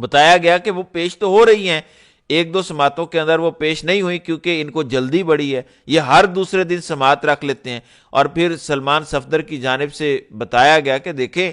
بتایا گیا کہ وہ پیش تو ہو رہی ہیں، ایک دو سماعتوں کے اندر وہ پیش نہیں ہوئی کیونکہ ان کو جلدی بڑی ہے، یہ ہر دوسرے دن سماعت رکھ لیتے ہیں۔ اور پھر سلمان صفدر کی جانب سے بتایا گیا کہ دیکھیں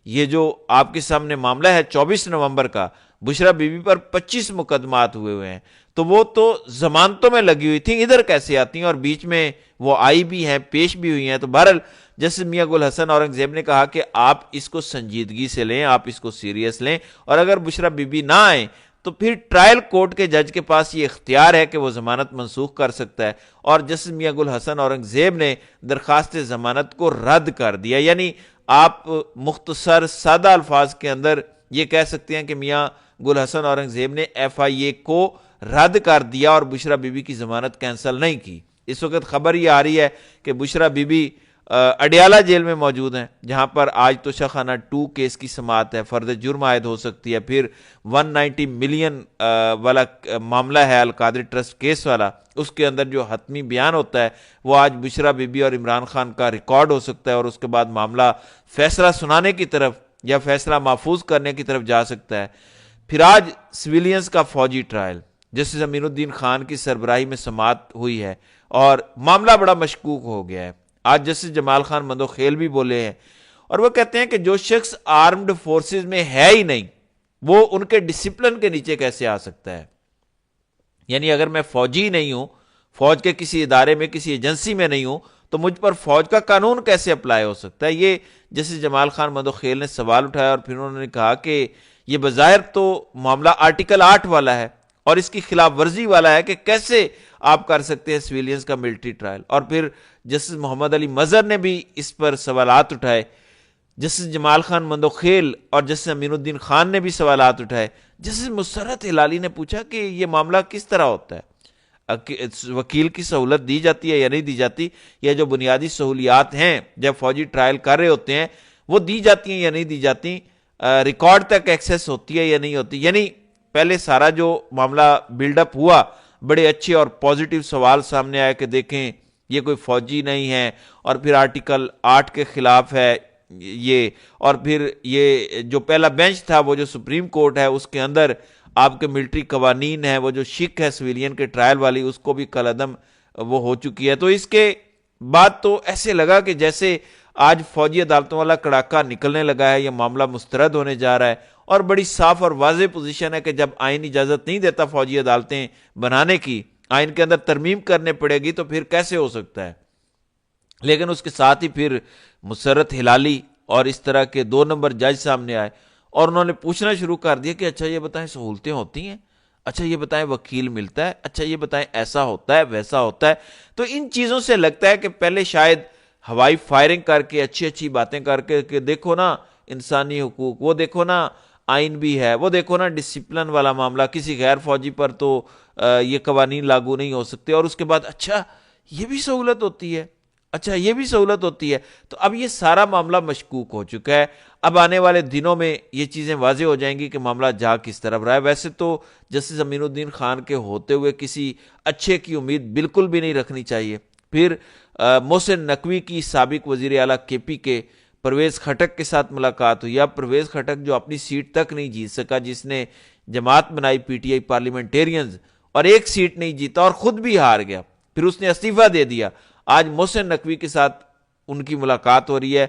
یہ جو آپ کے سامنے معاملہ ہے 24 نومبر کا، بشرا بی بی پر 25 مقدمات ہوئے ہیں، تو وہ تو ضمانتوں میں لگی ہوئی تھیں، ادھر کیسے آتی ہیں؟ اور بیچ میں وہ آئی بھی ہیں، پیش بھی ہوئی ہیں۔ تو بہرحال جسٹس میاں گل حسن اورنگزیب نے کہا کہ آپ اس کو سنجیدگی سے لیں، آپ اس کو سیریس لیں، اور اگر بشرا بی بی نہ آئیں تو پھر ٹرائل کورٹ کے جج کے پاس یہ اختیار ہے کہ وہ ضمانت منسوخ کر سکتا ہے۔ اور جسٹس میاں گل حسن اورنگزیب نے درخواست ضمانت کو رد کر دیا، یعنی آپ مختصر سادہ الفاظ کے اندر یہ کہہ سکتے ہیں کہ میاں گل حسن اورنگزیب نے ایف آئی اے کو رد کر دیا اور بشرا بی بی کی ضمانت کینسل نہیں کی۔ اس وقت خبر یہ آ رہی ہے کہ بشرا بی بی اڈیالہ جیل میں موجود ہیں، جہاں پر آج توشہ خانہ 2 کیس کی سماعت ہے، فرد جرم عائد ہو سکتی ہے۔ پھر 190 ملین والا معاملہ ہے القادری ٹرسٹ کیس والا، اس کے اندر جو حتمی بیان ہوتا ہے وہ آج بشرا بی بی اور عمران خان کا ریکارڈ ہو سکتا ہے، اور اس کے بعد معاملہ فیصلہ سنانے کی طرف یا فیصلہ محفوظ کرنے کی طرف جا سکتا ہے۔ پھر آج سویلینز کا فوجی ٹرائل جسٹس امین الدین خان کی سربراہی میں سماعت ہوئی ہے، اور معاملہ بڑا مشکوک ہو گیا ہے۔ آج جسٹس جمال خان مندوخیل بھی بولے ہیں، اور وہ کہتے ہیں کہ جو شخص آرمڈ فورسز میں ہے ہی نہیں وہ ان کے ڈسپلن کے نیچے کیسے آ سکتا ہے؟ یعنی اگر میں فوجی نہیں ہوں، فوج کے کسی ادارے میں کسی ایجنسی میں نہیں ہوں، تو مجھ پر فوج کا قانون کیسے اپلائی ہو سکتا ہے؟ یہ جسٹس جمال خان مندوخیل نے سوال اٹھایا، اور پھر انہوں نے کہا کہ یہ بظاہر تو معاملہ آرٹیکل 8 والا ہے اور اس کی خلاف ورزی والا ہے، کہ کیسے آپ کر سکتے ہیں سویلینز کا ملٹری ٹرائل۔ اور پھر جسٹس محمد علی مظہر نے بھی اس پر سوالات اٹھائے، جسٹس جمال خان مندوخیل اور جسٹس امین الدین خان نے بھی سوالات اٹھائے۔ جسٹس مسرت ہلالی نے پوچھا کہ یہ معاملہ کس طرح ہوتا ہے، وکیل کی سہولت دی جاتی ہے یا نہیں دی جاتی، یا جو بنیادی سہولیات ہیں جب فوجی ٹرائل کر رہے ہوتے ہیں وہ دی جاتی ہیں یا نہیں دی جاتی، ریکارڈ تک ایکسیس ہوتی ہے یا نہیں ہوتی۔ یعنی پہلے سارا جو معاملہ بلڈ اپ ہوا، بڑے اچھے اور پازیٹیو سوال سامنے آئے کہ دیکھیں یہ کوئی فوجی نہیں ہے، اور پھر آرٹیکل 8 کے خلاف ہے یہ، اور پھر یہ جو پہلا بینچ تھا وہ جو سپریم کورٹ ہے اس کے اندر آپ کے ملٹری قوانین ہیں، وہ جو شک ہے سویلین کے ٹرائل والی اس کو بھی کالعدم وہ ہو چکی ہے۔ تو اس کے بعد تو ایسے لگا کہ جیسے آج فوجی عدالتوں والا کڑاکا نکلنے لگا ہے، یہ معاملہ مسترد ہونے جا رہا ہے، اور بڑی صاف اور واضح پوزیشن ہے کہ جب آئین اجازت نہیں دیتا فوجی عدالتیں بنانے کی، آئین کے اندر ترمیم کرنے پڑے گی، تو پھر کیسے ہو سکتا ہے؟ لیکن اس کے ساتھ ہی پھر مسرت ہلالی اور اس طرح کے 2 نمبر جج سامنے آئے، اور انہوں نے پوچھنا شروع کر دیا کہ اچھا یہ بتائیں سہولتیں ہوتی ہیں، اچھا یہ بتائیں وکیل ملتا ہے، اچھا یہ بتائیں ایسا ہوتا ہے ویسا ہوتا ہے۔ تو ان چیزوں سے لگتا ہے کہ پہلے شاید ہوائی فائرنگ کر کے اچھی اچھی باتیں کر کے کہ دیکھو نا انسانی حقوق، وہ دیکھو نا آئین بھی ہے، وہ دیکھو نا ڈسپلن والا معاملہ، کسی غیر فوجی پر تو یہ قوانین لاگو نہیں ہو سکتے، اور اس کے بعد اچھا یہ بھی سہولت ہوتی ہے، اچھا یہ بھی سہولت ہوتی ہے۔ تو اب یہ سارا معاملہ مشکوک ہو چکا ہے۔ اب آنے والے دنوں میں یہ چیزیں واضح ہو جائیں گی کہ معاملہ جا کس طرف رہا ہے۔ ویسے تو جسٹس امین الدین خان کے ہوتے ہوئے کسی اچھے کی امید بالکل بھی نہیں رکھنی چاہیے۔ پھر محسن نقوی کی سابق وزیر اعلیٰ کے پی کے پرویز خٹک کے ساتھ ملاقات ہوئی۔ اب پرویز خٹک جو اپنی سیٹ تک نہیں جیت سکا، جس نے جماعت بنائی پی ٹی آئی پارلیمنٹیرینز اور ایک سیٹ نہیں جیتا اور خود بھی ہار گیا، پھر اس نے استعفیٰ دے دیا، آج محسن نقوی کے ساتھ ان کی ملاقات ہو رہی ہے۔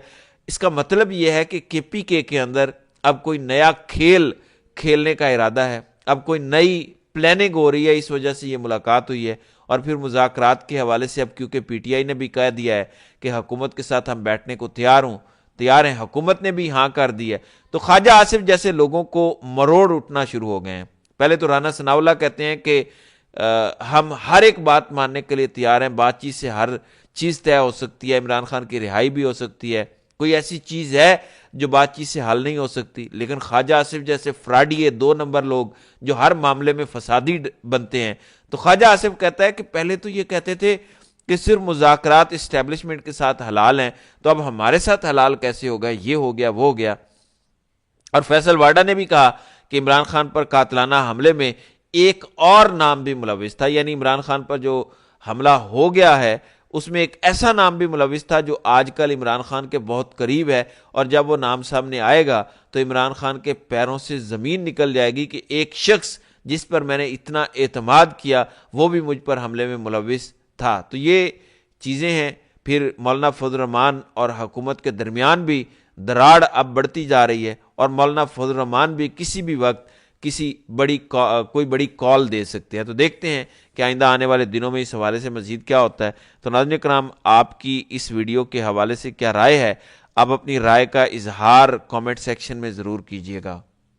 اس کا مطلب یہ ہے کہ کے پی کے اندر اب کوئی نیا کھیل کھیلنے کا ارادہ ہے، اب کوئی نئی پلاننگ ہو رہی ہے، اس وجہ سے یہ ملاقات ہوئی ہے۔ اور پھر مذاکرات کے حوالے سے اب کیونکہ پی ٹی آئی نے بھی کہہ دیا ہے کہ حکومت کے ساتھ ہم بیٹھنے کو تیار ہیں، حکومت نے بھی ہاں کر دی ہے، تو خواجہ آصف جیسے لوگوں کو مروڑ اٹھنا شروع ہو گئے ہیں۔ پہلے تو رانا ثناء اللہ کہتے ہیں کہ ہم ہر ایک بات ماننے کے لیے تیار ہیں، بات چیت سے ہر چیز طے ہو سکتی ہے، عمران خان کی رہائی بھی ہو سکتی ہے، کوئی ایسی چیز ہے جو بات چیت سے حل نہیں ہو سکتی۔ لیکن خواجہ آصف جیسے فراڈی 2 نمبر لوگ جو ہر معاملے میں فسادی بنتے ہیں، تو خواجہ آصف کہتا ہے کہ پہلے تو یہ کہتے تھے کہ صرف مذاکرات اسٹیبلشمنٹ کے ساتھ حلال ہیں، تو اب ہمارے ساتھ حلال کیسے ہوگا، یہ ہو گیا وہ ہو گیا۔ اور فیصل واڈا نے بھی کہا کہ عمران خان پر قاتلانہ حملے میں ایک اور نام بھی ملوث تھا، یعنی عمران خان پر جو حملہ ہو گیا ہے اس میں ایک ایسا نام بھی ملوث تھا جو آج کل عمران خان کے بہت قریب ہے، اور جب وہ نام سامنے آئے گا تو عمران خان کے پیروں سے زمین نکل جائے گی کہ ایک شخص جس پر میں نے اتنا اعتماد کیا وہ بھی مجھ پر حملے میں ملوث تھا۔ تو یہ چیزیں ہیں۔ پھر مولانا فضل الرحمان اور حکومت کے درمیان بھی دراڑ اب بڑھتی جا رہی ہے، اور مولانا فضل الرحمان بھی کسی بھی وقت کوئی بڑی کال دے سکتے ہیں۔ تو دیکھتے ہیں کہ آئندہ آنے والے دنوں میں اس حوالے سے مزید کیا ہوتا ہے۔ تو ناظرین کرام، آپ کی اس ویڈیو کے حوالے سے کیا رائے ہے؟ آپ اپنی رائے کا اظہار کامنٹ سیکشن میں ضرور کیجیے گا۔